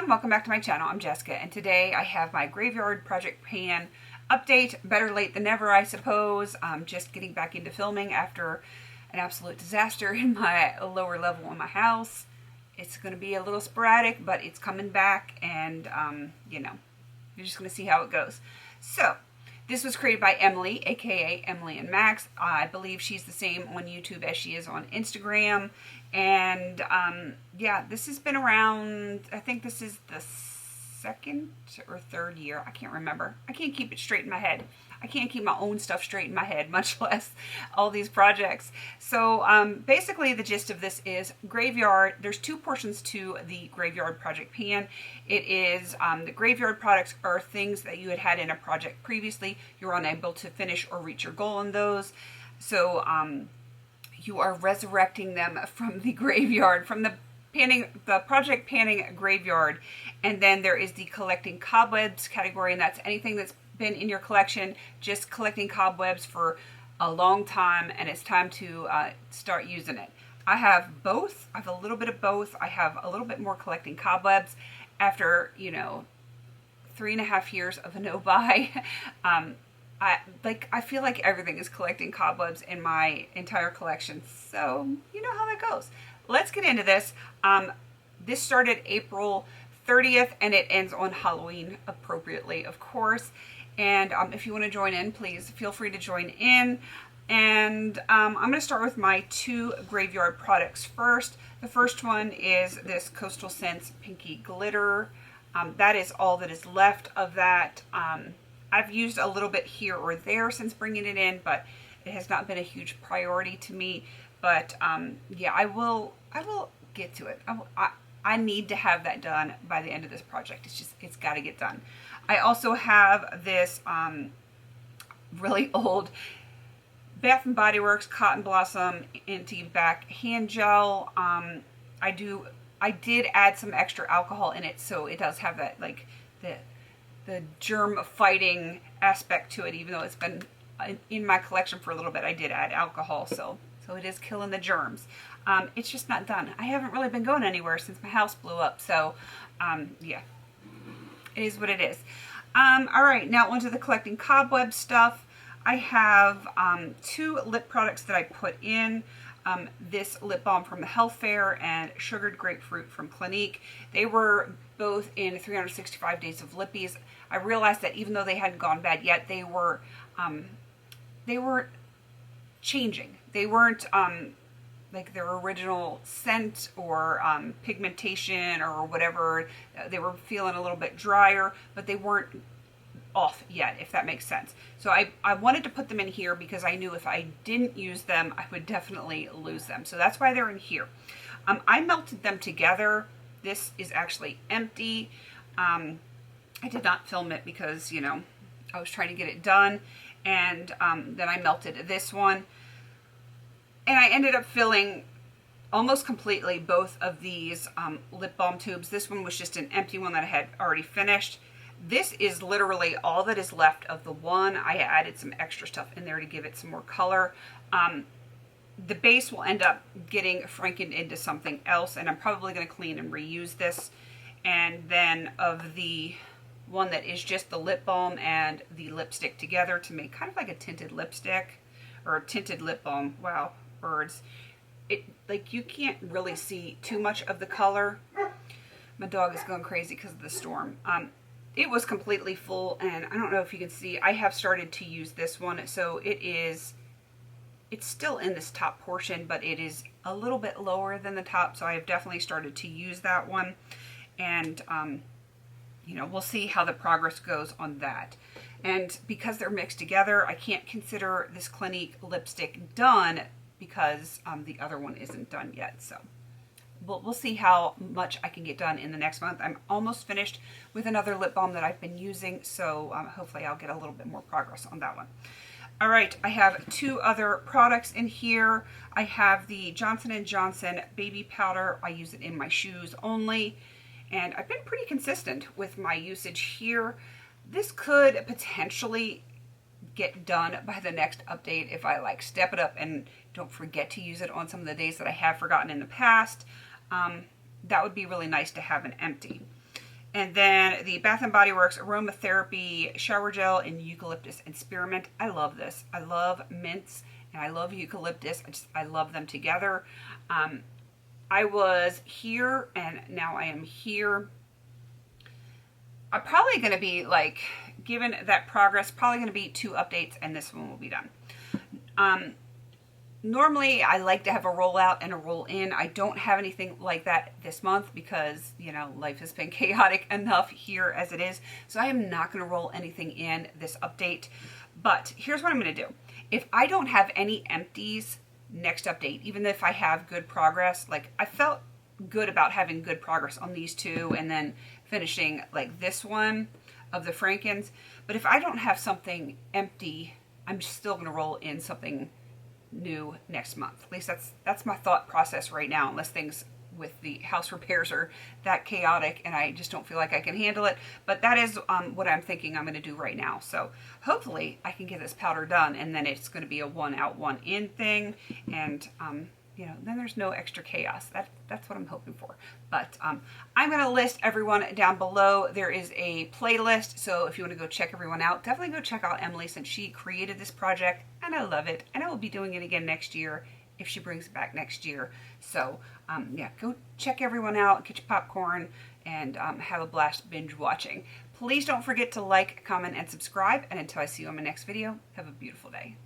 everyone, welcome back to my channel. I'm Jessica, and today I have my graveyard project pan update. Better late than never, I suppose. I'm just getting back into filming after an absolute disaster in my lower level in my house. It's going to be a little sporadic, but it's coming back, and you're just going to see how it goes. So this was created by Emily, aka Emily and Max. I believe she's the same on YouTube as she is on Instagram. And yeah, this has been around, I think this is the second or third year. I can't remember. I can't keep it straight in my head. I can't keep my own stuff straight in my head, much less all these projects. So basically the gist of this is graveyard. There's two portions to the graveyard project pan. It is the graveyard products are things that you had in a project previously. You're unable to finish or reach your goal in those. So you are resurrecting them from the graveyard, from the project panning graveyard. And then there is the collecting cobwebs category, and that's anything that's been in your collection, just collecting cobwebs for a long time, and it's time to start using it. I have both. I have a little bit of both. I have a little bit more collecting cobwebs after 3.5 years of a no-buy. I feel like everything is collecting cobwebs in my entire collection, so you know how that goes. Let's get into this. This started April 30th, and it ends on Halloween appropriately, of course. And if you want to join in, please feel free to join in. And I'm going to start with my two graveyard products first. The first one is this Coastal Scents Pinky Glitter. That is all that is left of that. I've used a little bit here or there since bringing it in, but it has not been a huge priority to me. But yeah, I will get to it. I need to have that done by the end of this project. It's got to get done. I also have this really old Bath and Body Works Cotton Blossom Anti-Back Hand Gel. I did add some extra alcohol in it, so it does have that like the germ fighting aspect to it. Even though it's been in my collection for a little bit, I did add alcohol, so it is killing the germs. It's just not done. I haven't really been going anywhere since my house blew up, so yeah, it is what it is. All right, now onto the collecting cobweb stuff. I have two lip products that I put in. This lip balm from the Health Fair and Sugared Grapefruit from Clinique. They were both in 365 Days of Lippies. I realized that even though they hadn't gone bad yet, they were changing. They weren't like their original scent or pigmentation or whatever. They were feeling a little bit drier, but they weren't off yet, if that makes sense. So I wanted to put them in here because I knew if I didn't use them, I would definitely lose them. So that's why they're in here. I melted them together. This is actually empty. I did not film it because, I was trying to get it done. And then I melted this one. And I ended up filling almost completely both of these lip balm tubes. This one was just an empty one that I had already finished. This is literally all that is left of the one. I added some extra stuff in there to give it some more color. The base will end up getting frankened into something else, and I'm probably going to clean and reuse this. And then of the one that is just the lip balm and the lipstick together to make kind of like a tinted lipstick or a tinted lip balm. Wow, birds. Like you can't really see too much of the color. My dog is going crazy because of the storm. It was completely full, and I don't know if you can see, I have started to use this one. So it's still in this top portion, but it is a little bit lower than the top. So I have definitely started to use that one. And, we'll see how the progress goes on that. And because they're mixed together, I can't consider this Clinique lipstick done because the other one isn't done yet. So we'll see how much I can get done in the next month. I'm almost finished with another lip balm that I've been using, so hopefully I'll get a little bit more progress on that one. All right, I have two other products in here. I have the Johnson & Johnson baby powder. I use it in my shoes only, and I've been pretty consistent with my usage here. This could potentially get done by the next update if I step it up and don't forget to use it on some of the days that I have forgotten in the past. That would be really nice to have an empty. And then the Bath & Body Works Aromatherapy Shower Gel in Eucalyptus and Spearmint. I love this. I love mints and I love eucalyptus. I love them together. I was here and now I am here. I'm probably going to be like, given that progress, probably going to be 2 updates and this one will be done. Normally, I like to have a rollout and a roll in. I don't have anything like that this month because, you know, life has been chaotic enough here as it is. So I am not going to roll anything in this update. But here's what I'm going to do. If I don't have any empties next update, even if I have good progress, like I felt good about having good progress on these 2 and then finishing like this one of the Frankens. But if I don't have something empty, I'm still going to roll in something new next month. At least that's my thought process right now, unless things with the house repairs are that chaotic and I just don't feel like I can handle it. But that is what I'm thinking I'm going to do right now. So hopefully I can get this powder done and then it's going to be a 1 out 1 in thing, and you know, then there's no extra chaos. That's what I'm hoping for. But I'm going to list everyone down below. There is a playlist, so if you want to go check everyone out, definitely go check out Emily since she created this project, and I love it. And I will be doing it again next year if she brings it back next year. So yeah, go check everyone out, get your popcorn, and have a blast binge watching. Please don't forget to like, comment, and subscribe. And until I see you on my next video, have a beautiful day.